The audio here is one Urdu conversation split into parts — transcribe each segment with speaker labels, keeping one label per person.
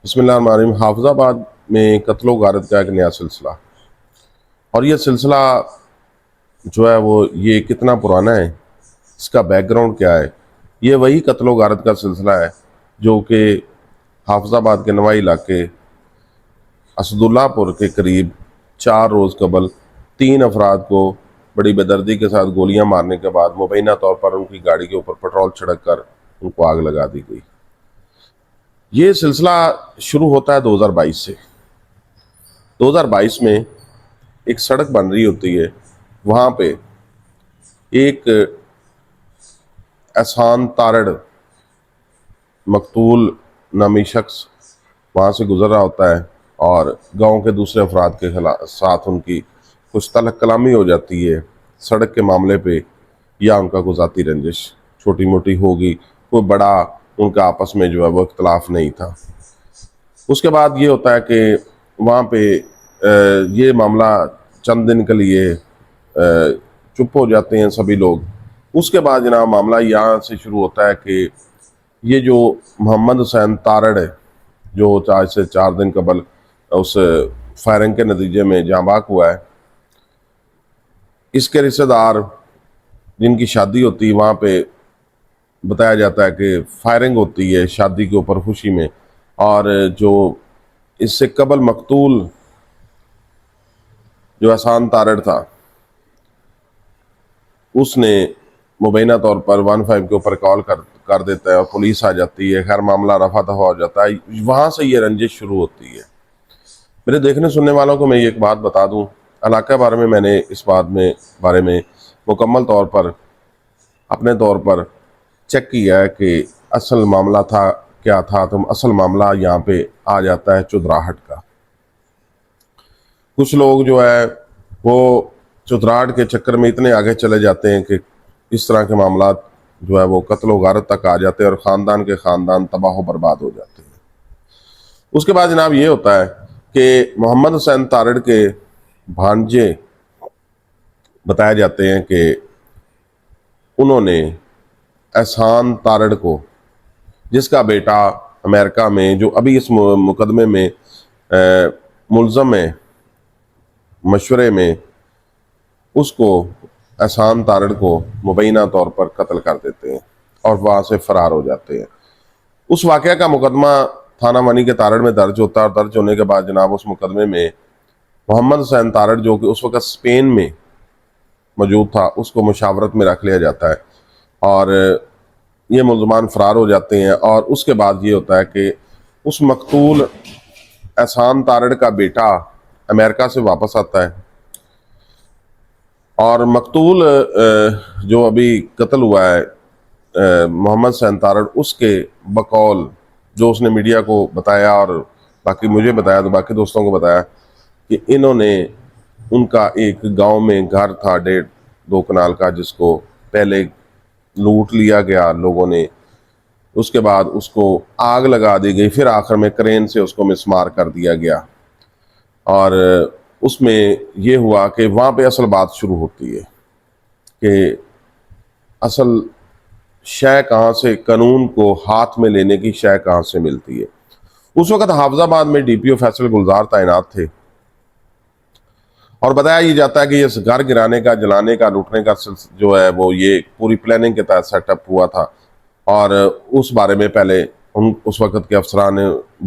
Speaker 1: بسم اللہ الرحمن الرحیم۔ حافظ آباد میں قتل و غارت کا ایک نیا سلسلہ، اور یہ سلسلہ جو ہے وہ یہ کتنا پرانا ہے، اس کا بیک گراؤنڈ کیا ہے؟ یہ وہی قتل و غارت کا سلسلہ ہے جو کہ حافظ آباد کے نوائی علاقے اسد اللہ پور کے قریب 4 روز قبل 3 افراد کو بڑی بے دردی کے ساتھ گولیاں مارنے کے بعد مبینہ طور پر ان کی گاڑی کے اوپر پٹرول چھڑک کر ان کو آگ لگا دی گئی۔ یہ سلسلہ شروع ہوتا ہے 2022 سے۔ 2022 میں ایک سڑک بن رہی ہوتی ہے، وہاں پہ ایک احسان تارڑ مقتول نامی شخص وہاں سے گزر رہا ہوتا ہے، اور گاؤں کے دوسرے افراد کے ساتھ ان کی کچھ تلخ کلامی ہو جاتی ہے سڑک کے معاملے پہ، یا ان کا کوئی ذاتی رنجش چھوٹی موٹی ہوگی، کوئی بڑا ان کا آپس میں جو ہے وہ اختلاف نہیں تھا۔ اس کے بعد یہ ہوتا ہے کہ وہاں پہ یہ معاملہ چند دن کے لیے چپ ہو جاتے ہیں سبھی لوگ۔ اس کے بعد جناب معاملہ یہاں سے شروع ہوتا ہے کہ یہ جو محمد حسین تارڑ ہے، جو آج سے 4 دن قبل اس فائرنگ کے نتیجے میں جاں بحق ہوا ہے، اس کے رشتہ دار جن کی شادی ہوتی ہے، وہاں پہ بتایا جاتا ہے کہ فائرنگ ہوتی ہے شادی کے اوپر خوشی میں، اور جو اس سے قبل مقتول جو احسان تارڑ تھا، اس نے مبینہ طور پر 15 کے اوپر کال کر دیتا ہے اور پولیس آ جاتی ہے، خیر معاملہ رفع دفع ہو جاتا ہے۔ وہاں سے یہ رنجش شروع ہوتی ہے۔ میرے دیکھنے سننے والوں کو میں یہ ایک بات بتا دوں، علاقہ بارے میں نے اس بارے میں مکمل طور پر اپنے طور پر چیک کیا ہے کہ اصل معاملہ تھا کیا تھا۔ تو اصل معاملہ یہاں پہ آ جاتا ہے چودراہٹ کا۔ کچھ لوگ جو ہے وہ چودراہٹ کے چکر میں اتنے آگے چلے جاتے ہیں کہ اس طرح کے معاملات جو ہے وہ قتل و غارت تک آ جاتے ہیں، اور خاندان کے خاندان تباہ و برباد ہو جاتے ہیں۔ اس کے بعد جناب یہ ہوتا ہے کہ محمد حسین تارڑ کے بھانجے بتائے جاتے ہیں کہ انہوں نے احسان تارڑ کو، جس کا بیٹا امریکہ میں جو ابھی اس مقدمے میں ملزم ہے مشورے میں، اس کو احسان تارڑ کو مبینہ طور پر قتل کر دیتے ہیں اور وہاں سے فرار ہو جاتے ہیں۔ اس واقعہ کا مقدمہ تھانہ منی کے تارڑ میں درج ہوتا ہے، اور درج ہونے کے بعد جناب اس مقدمے میں محمد حسین تارڑ، جو کہ اس وقت اسپین میں موجود تھا، اس کو مشاورت میں رکھ لیا جاتا ہے، اور یہ ملزمان فرار ہو جاتے ہیں۔ اور اس کے بعد یہ ہوتا ہے کہ اس مقتول احسان تارڑ کا بیٹا امریکہ سے واپس آتا ہے، اور مقتول جو ابھی قتل ہوا ہے محمد حسین تارڑ، اس کے بقول جو اس نے میڈیا کو بتایا اور باقی مجھے بتایا تو باقی دوستوں کو بتایا، کہ انہوں نے ان کا ایک گاؤں میں گھر تھا 1.5-2 کنال کا، جس کو پہلے لوٹ لیا گیا لوگوں نے، اس کے بعد اس کو آگ لگا دی گئی، پھر آخر میں کرین سے اس کو مسمار کر دیا گیا، اور اس میں یہ ہوا کہ وہاں پہ اصل بات شروع ہوتی ہے کہ اصل شے کہاں سے، قانون کو ہاتھ میں لینے کی شے کہاں سے ملتی ہے۔ اس وقت حافظ آباد میں ڈی پی او فیصل گلزار تعینات تھے، اور بتایا یہ جاتا ہے کہ یہ گھر گرانے کا، جلانے کا، لوٹنے کا جو ہے وہ یہ پوری پلاننگ کے تحت سیٹ اپ ہوا تھا، اور اس بارے میں پہلے اس وقت کے افسران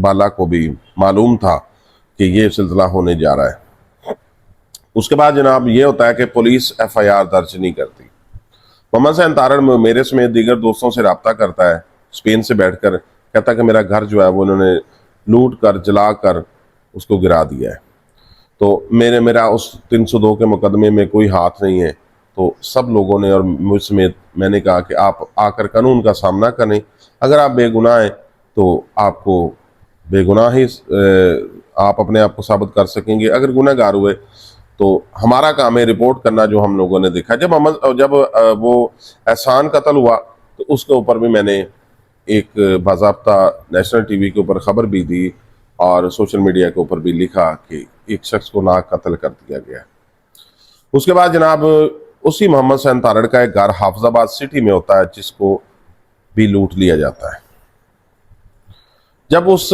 Speaker 1: بالا کو بھی معلوم تھا کہ یہ سلسلہ ہونے جا رہا ہے۔ اس کے بعد جناب یہ ہوتا ہے کہ پولیس ایف آئی آر درج نہیں کرتی۔ محمد حسین تارڑ میرے سمیت دیگر دوستوں سے رابطہ کرتا ہے اسپین سے بیٹھ کر، کہتا ہے کہ میرا گھر جو ہے وہ انہوں نے لوٹ کر جلا کر اس کو گرا دیا ہے، تو میرا اس 302 کے مقدمے میں کوئی ہاتھ نہیں ہے۔ تو سب لوگوں نے اور مجھ سمیت میں نے کہا کہ آپ آ کر قانون کا سامنا کریں، اگر آپ بے گناہ ہیں تو آپ کو بے گناہ ہی آپ اپنے آپ کو ثابت کر سکیں گے، اگر گناہ گار ہوئے تو ہمارا کام ہے رپورٹ کرنا جو ہم لوگوں نے دیکھا۔ جب وہ احسان قتل ہوا تو اس کے اوپر بھی میں نے ایک باضابطہ نیشنل ٹی وی کے اوپر خبر بھی دی، اور سوشل میڈیا کے اوپر بھی لکھا کہ ایک شخص کو ناک قتل کر دیا گیا۔ اس کے بعد جناب اسی محمد حسین تارڑ کا ایک گھر حافظ آباد سٹی میں ہوتا ہے، جس کو بھی لوٹ لیا جاتا ہے۔ جب اس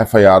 Speaker 1: FIR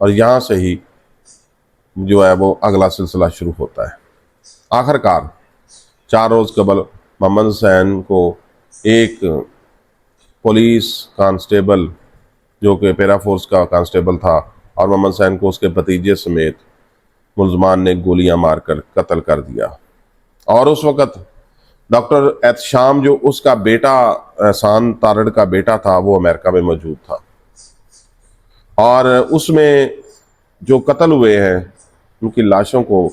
Speaker 1: اور یہاں سے ہی جو ہے وہ اگلا سلسلہ شروع ہوتا ہے۔ آخر کار 4 روز قبل محمد حسین کو ایک پولیس کانسٹیبل جو کہ پیرا فورس کا کانسٹیبل تھا اور محمد حسین کو اس کے بھتیجے سمیت ملزمان نے گولیاں مار کر قتل کر دیا۔ اور اس وقت ڈاکٹر احتشام جو اس کا بیٹا احسان تارڑ کا بیٹا تھا وہ امریکہ میں موجود تھا، اور اس میں جو قتل ہوئے ہیں ان کی لاشوں کو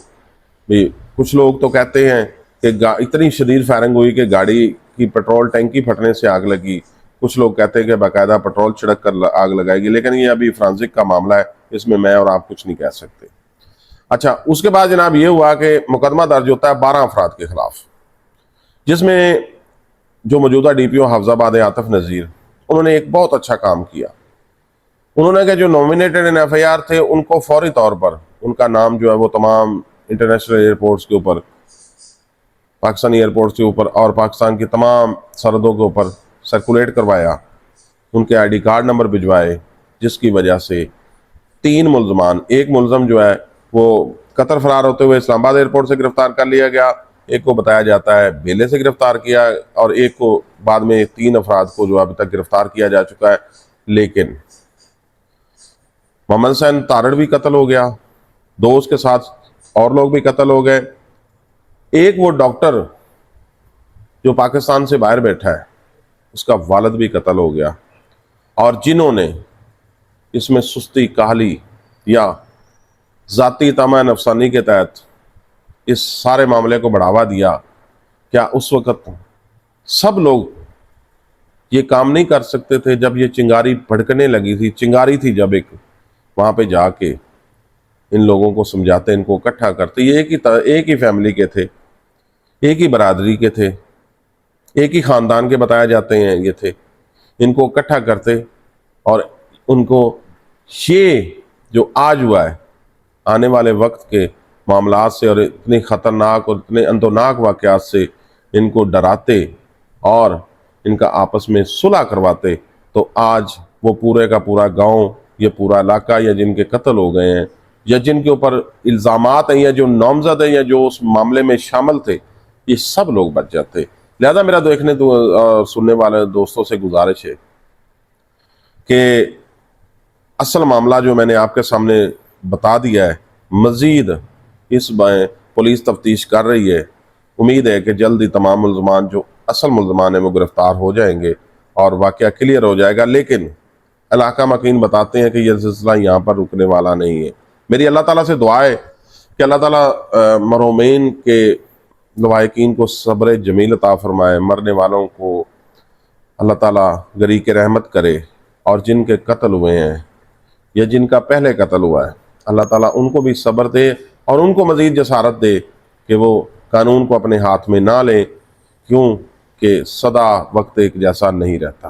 Speaker 1: بھی کچھ لوگ تو کہتے ہیں کہ اتنی شدید فائرنگ ہوئی کہ گاڑی کی پیٹرول ٹینکی پھٹنے سے آگ لگی، کچھ لوگ کہتے ہیں کہ باقاعدہ پیٹرول چھڑک کر آگ لگائے گی، لیکن یہ ابھی فرانزک کا معاملہ ہے، اس میں اور آپ کچھ نہیں کہہ سکتے۔ اچھا، اس کے بعد جناب یہ ہوا کہ مقدمہ درج ہوتا ہے 12 افراد کے خلاف، جس میں جو موجودہ ڈی پی او حافظ آباد عاطف نذیر، انہوں نے ایک بہت اچھا کام کیا۔ انہوں نے کہ جو nominated in F I R تھے ان کو فوری طور پر ان کا نام جو ہے وہ تمام انٹرنیشنل ایئرپورٹس کے اوپر، پاکستانی ایئرپورٹس کے اوپر اور پاکستان کی تمام سرحدوں کے اوپر سرکولیٹ کروایا، ان کے آئی ڈی کارڈ نمبر بھجوائے، جس کی وجہ سے 3 ملزمان، ایک ملزم جو ہے وہ قطر فرار ہوتے ہوئے اسلام آباد ایئرپورٹ سے گرفتار کر لیا گیا، ایک کو بتایا جاتا ہے بیلے سے گرفتار کیا، اور ایک کو بعد میں 3 افراد کو جو ابھی تک گرفتار کیا جا چکا ہے۔ لیکن محمد حسین تارڑ بھی قتل ہو گیا، 2 اس کے ساتھ اور لوگ بھی قتل ہو گئے، ایک وہ ڈاکٹر جو پاکستان سے باہر بیٹھا ہے اس کا والد بھی قتل ہو گیا، اور جنہوں نے اس میں سستی، کاہلی یا ذاتی طمع نفسانی کے تحت اس سارے معاملے کو بڑھاوا دیا، کیا اس وقت سب لوگ یہ کام نہیں کر سکتے تھے جب یہ چنگاری بھڑکنے لگی تھی؟ چنگاری تھی جب وہاں پہ جا کے ان لوگوں کو سمجھاتے، ان کو اکٹھا کرتے، یہ ایک ہی فیملی کے تھے، ایک ہی برادری کے تھے، ایک ہی خاندان کے بتایا جاتے ہیں یہ تھے، ان کو اکٹھا کرتے اور ان کو یہ جو آج ہوا ہے آنے والے وقت کے معاملات سے اور اتنے خطرناک اور اتنے اندوناک واقعات سے ان کو ڈراتے اور ان کا آپس میں صلح کرواتے، تو آج وہ پورے کا پورا گاؤں، یہ پورا علاقہ، یا جن کے قتل ہو گئے ہیں یا جن کے اوپر الزامات ہیں یا جو نامزد ہیں یا جو اس معاملے میں شامل تھے، یہ سب لوگ بچ جاتے۔ لہذا میرا دیکھنے سننے والے دوستوں سے گزارش ہے کہ اصل معاملہ جو میں نے آپ کے سامنے بتا دیا ہے، مزید اس میں پولیس تفتیش کر رہی ہے، امید ہے کہ جلد ہی تمام ملزمان جو اصل ملزمان ہیں وہ گرفتار ہو جائیں گے اور واقعہ کلیئر ہو جائے گا۔ لیکن علاقہ مکین بتاتے ہیں کہ یہ سلسلہ یہاں پر رکنے والا نہیں ہے۔ میری اللہ تعالیٰ سے دعا ہے کہ اللہ تعالیٰ مرحومین کے لواحقین کو صبر جمیل عطا فرمائے، مرنے والوں کو اللہ تعالیٰ غریق رحمت کرے، اور جن کے قتل ہوئے ہیں یا جن کا پہلے قتل ہوا ہے اللہ تعالیٰ ان کو بھی صبر دے اور ان کو مزید جسارت دے کہ وہ قانون کو اپنے ہاتھ میں نہ لیں، کیوں کہ سدا وقت ایک جیسا نہیں رہتا۔